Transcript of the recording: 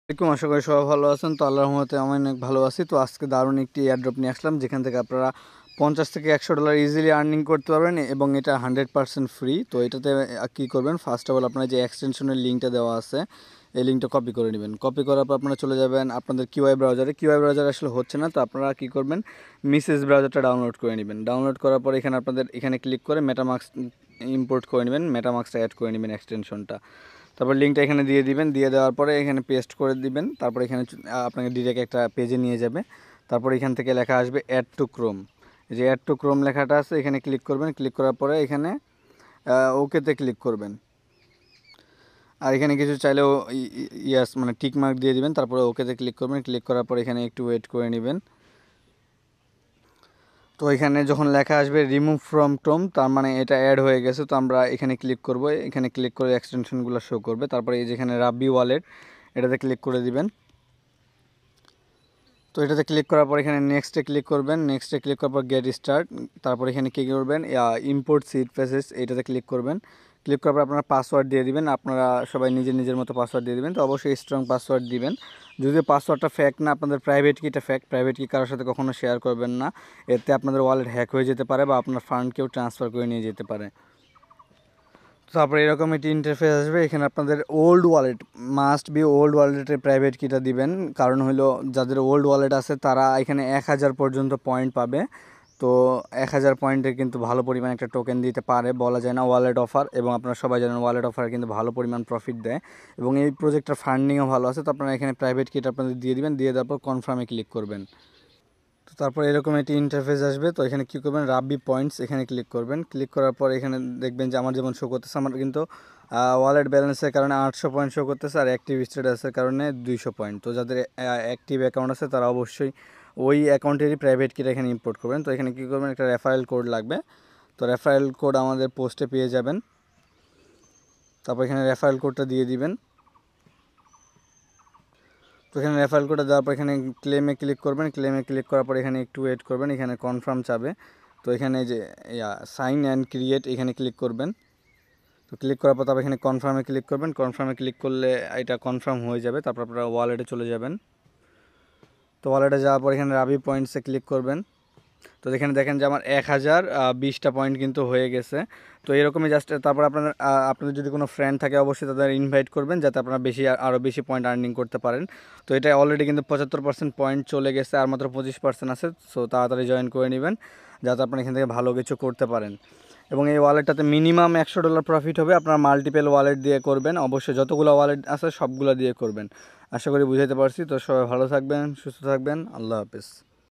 আসসালামাইকুম, আশা করি সবাই ভালো আছেন। তো আল্লাহর রহমতে আমি অনেক ভালো আছি। তো আজকে দারুণ একটি এয়ারড্রপ নিয়ে আসলাম, যেখান থেকে আপনারা $50 থেকে $100 ইজিলি আর্নিং করতে পারবেন এবং এটা 100% ফ্রি। তো এটাতে কী করবেন, ফার্স্ট অফ অল আপনার যে এক্সটেনশনের লিঙ্কটা দেওয়া আছে এই লিঙ্কটা কপি করে নেবেন। কপি করার পর আপনারা চলে যাবেন আপনাদের কিউআই ব্রাউজারে। কিউআই ব্রাউজার আসলে হচ্ছে না, তো আপনারা কী করবেন, মিসেস ব্রাউজারটা ডাউনলোড করে নেবেন। ডাউনলোড করার পর এখানে আপনাদের এখানে ক্লিক করে মেটামাস্ক ইম্পোর্ট করে নেবেন, মেটামাস্কটা অ্যাড করে নেবেন এক্সটেনশনটা। তারপর লিঙ্কটা এখানে দিয়ে দিবেন, দিয়ে দেওয়ার পরে এখানে পেস্ট করে দিবেন। তারপর এখানে আপনাকে ডিরেক্ট একটা পেজে নিয়ে যাবে। তারপর এখান থেকে লেখা আসবে অ্যাড টু ক্রোম। যে অ্যাড টু ক্রোম লেখাটা আছে এখানে ক্লিক করবেন। ক্লিক করার পরে এখানে ওকেতে ক্লিক করবেন। আর এখানে কিছু চাইলেও ইয়াস মানে টিক মার্ক দিয়ে দিবেন। তারপরে ওকেতে ক্লিক করবেন। ক্লিক করার পর এখানে একটু ওয়েট করে নেবেন। তো এখানে যখন লেখা আসবে রিমুভ ফ্রম ক্রোম, তার মানে এটা অ্যাড হয়ে গেছে। তো আমরা এখানে ক্লিক করব, এখানে ক্লিক করে এক্সটেনশনগুলো শো করবে। তারপরে এই যেখানে রাব্বি ওয়ালেট এটাতে ক্লিক করে দিবেন। তো এটাতে ক্লিক করার পর এখানে নেক্সটে ক্লিক করবেন। নেক্সটে ক্লিক করার পর গেট স্টার্ট। তারপর এখানে কী করবেন, ইম্পোর্ট সিড ফ্রেজেস এইটাতে ক্লিক করবেন। ক্লিক করার পর আপনারা পাসওয়ার্ড দিয়ে দিবেন। আপনারা সবাই নিজের মতো পাসওয়ার্ড দিয়ে দিবেন। তো অবশ্যই স্ট্রং পাসওয়ার্ড দিবেন। যদি পাসওয়ার্ডটা ফ্যাক না, আপনাদের প্রাইভেট কিটা ফ্যাক, প্রাইভেট কি কারোর সাথে কখনো শেয়ার করবেন না। এতে আপনাদের ওয়ালেট হ্যাক হয়ে যেতে পারে বা আপনার ফান্ড কেউ ট্রান্সফার করে নিয়ে যেতে পারে। তারপরে এরকম একটি ইন্টারফেস আসবে। এখানে আপনাদের old wallet must be old ওয়ালেটের প্রাইভেট কিটা দিবেন। কারণ হলো যাদের ওল্ড ওয়ালেট আছে তারা এখানে 1000 পর্যন্ত পয়েন্ট পাবে। তো 1000 পয়েন্টে কিন্তু ভালো পরিমাণ একটা টোকেন দিতে পারে, বলা যায় না। ওয়ালেট অফার, এবং আপনারা সবাই জানেন ওয়ালেট অফার কিন্তু ভালো পরিমাণ প্রফিট দেয় এবং এই প্রজেক্টটার ফান্ডিংও ভালো আছে। তো আপনারা এখানে প্রাইভেট কিটা আপনাদের দিয়ে দিবেন, দিয়ে দেওয়ার পর কনফার্মে ক্লিক করবেন। তো তারপর এরকম একটি ইন্টারফেস আসবে। তো এখানে কী করবেন, রাব্বি পয়েন্টস এখানে ক্লিক করবেন। ক্লিক করার পর এখানে দেখবেন যে আমার যেমন শো করতেছে, আমার কিন্তু ওয়ালেট ব্যালেন্সের কারণে 800 পয়েন্ট শো করতেছে আর অ্যাক্টিভ স্ট্যাটাসের কারণে 200 পয়েন্ট। তো যাদের অ্যাক্টিভ অ্যাকাউন্ট আছে তারা অবশ্যই ওই অ্যাকাউন্টেরই প্রাইভেট কিটা এখানে ইম্পোর্ট করবেন। তো এখানে কী করবেন, একটা রেফারেল কোড লাগবে। তো রেফারেল কোড আমাদের পোস্টে পেয়ে যাবেন। তারপর এখানে রেফারেল কোডটা দিয়ে দিবেন। তো এখানে রেফারেল কোডটা দেওয়ার পর এখানে ক্লেমে ক্লিক করবেন। ক্লেমে ক্লিক করার পর এখানে একটু ওয়েট করবেন, এখানে কনফার্ম চাবে। তো এখানে যে সাইন অ্যান্ড ক্রিয়েট এখানে ক্লিক করবেন। তো ক্লিক করার পর তারপর এখানে কনফার্মে ক্লিক করবেন। কনফার্মে ক্লিক করলে এটা কনফার্ম হয়ে যাবে। তারপর আপনারা ওয়ালেটে চলে যাবেন। তো ওয়ালেটে যাওয়ার পর এখানে রাবি পয়েন্টসে ক্লিক করবেন। তো এখানে দেখেন যে আমার 1020টা পয়েন্ট কিন্তু হয়ে গেছে। তো এরকমই জাস্ট তারপর আপনাদের যদি কোনো ফ্রেন্ড থাকে অবশ্যই তাদের ইনভাইট করবেন, যাতে আপনারা আরও বেশি পয়েন্ট আর্নিং করতে পারেন। তো এটা অলরেডি কিন্তু 75% পয়েন্ট চলে গেছে, আর মাত্র 25% আছে। সো তাড়াতাড়ি জয়েন করে নেবেন, যাতে আপনারা এখান থেকে ভালো কিছু করতে পারেন। এবং এই ওয়ালেটটাতে মিনিমাম $100 প্রফিট হবে। আপনারা মাল্টিপল ওয়ালেট দিয়ে করবেন, অবশ্যই যতগুলো ওয়ালেট আছে সবগুলো দিয়ে করবেন। আশা করি বুঝাইতে পারছি। তো সবাই ভালো থাকবেন, সুস্থ থাকবেন। আল্লাহ হাফেজ।